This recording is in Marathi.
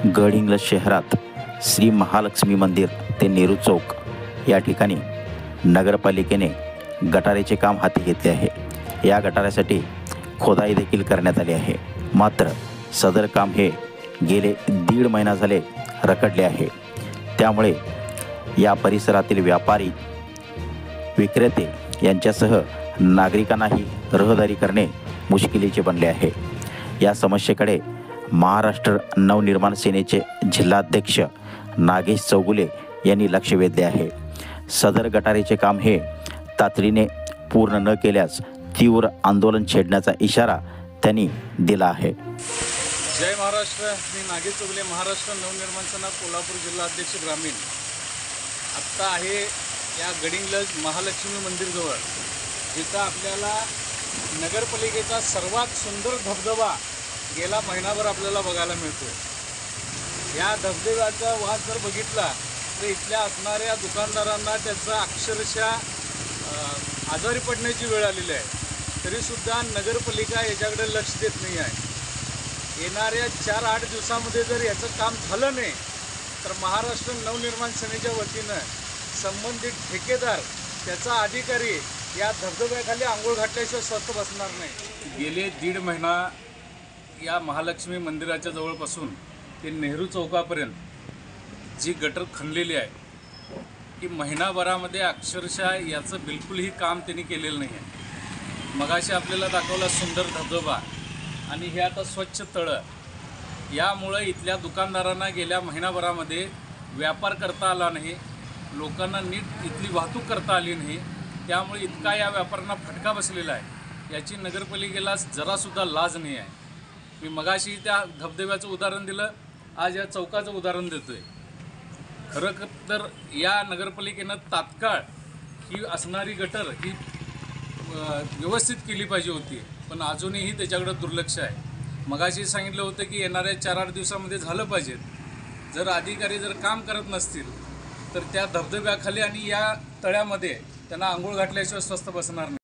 गडहिंग्लज शहरात श्री महालक्ष्मी मंदिर ते नेहरू चौक या ठिकाणी नगरपालिकेने गटाराचे काम हाती घेतले आहे। या गटारासाठी खोदाई देखील करण्यात आली आहे। मात्र सदर काम हे गेले 1.5 महिना झाले रखडले आहे। त्यामुळे या परिसरातील व्यापारी विक्रेते यांच्यासह नागरिकांनाही रहदारी करणे मुश्किलीचे बनले आहे। या समस्येकडे महाराष्ट्र नवनिर्माण सेनेचे जिल्हाध्यक्ष नागेश चौगुले यांनी लक्ष वेधले आहे। सदर गटारीचे काम हे तातडीने पूर्ण न केल्यास तीव्र आंदोलन छेडण्याचा इशारा त्यांनी दिला आहे। जय महाराष्ट्र। मी नागेश चौगुले, महाराष्ट्र नवनिर्माण सेना कोल्हापूर जिल्हाध्यक्ष ग्रामीण। आत्ता आहे या गडहिंग्लज महालक्ष्मी मंदिरजवळ, जिथं आपल्याला नगरपालिकेचा सर्वात सुंदर धबधबा गेला महिनाभर आपल्याला बघायला मिळतो। या धबधब्याचा वास जर बघितला तर इथल्या असणाऱ्या दुकानदारांना त्याचा अक्षरशः आजारी पडण्याची वेळ आलेली आहे। तरीसुद्धा नगरपालिका याच्याकडे लक्ष देत नाही आहे। येणाऱ्या 4-8 दिवसामध्ये जर याचं काम झालं नाही तर महाराष्ट्र नवनिर्माण सेनेच्या वतीनं संबंधित ठेकेदार, त्याचा अधिकारी या धबधब्याखाली आंघोळ घातल्याशिवाय स्वस्थ बसणार नाही। गेले 1.5 महिना या महालक्ष्मी मंदिराच्या जवळपासून ते नेहरू चौकापर्यंत जी गटर खणलेली आहे की महिनाभरामध्ये अक्षरशः याचं बिलकुलही काम त्यांनी केलेलं नाही आहे। मगाशी आपल्याला दाखवला सुंदर धबधबा आणि हे आता स्वच्छ तळं। यामुळं इथल्या दुकानदारांना गेल्या महिनाभरामध्ये व्यापार करता आला नाही, लोकांना नीट इथली वाहतूक करता आली नाही। त्यामुळे इतका या व्यापाऱ्यांना फटका बसलेला आहे, याची नगरपालिकेला जरासुद्धा लाज नाही आहे। मी मगाशी त्या धबधब्याचं उदाहरण दिलं, आज या चौकाचं उदाहरण देतोय। खरं तर या नगरपालिकेनं तात्काळ ही असणारी गटर ही व्यवस्थित केली पाहिजे होती, पण अजूनही त्याच्याकडे दुर्लक्ष आहे। मगाशी सांगितलं होतं की येणाऱ्या 4-8 दिवसामध्ये झालं पाहिजे। जर अधिकारी जर काम करत नसतील तर त्या धबधब्याखाली आणि या तळ्यामध्ये त्यांना आंघोळ घातल्याशिवाय स्वस्थ बसणार नाही।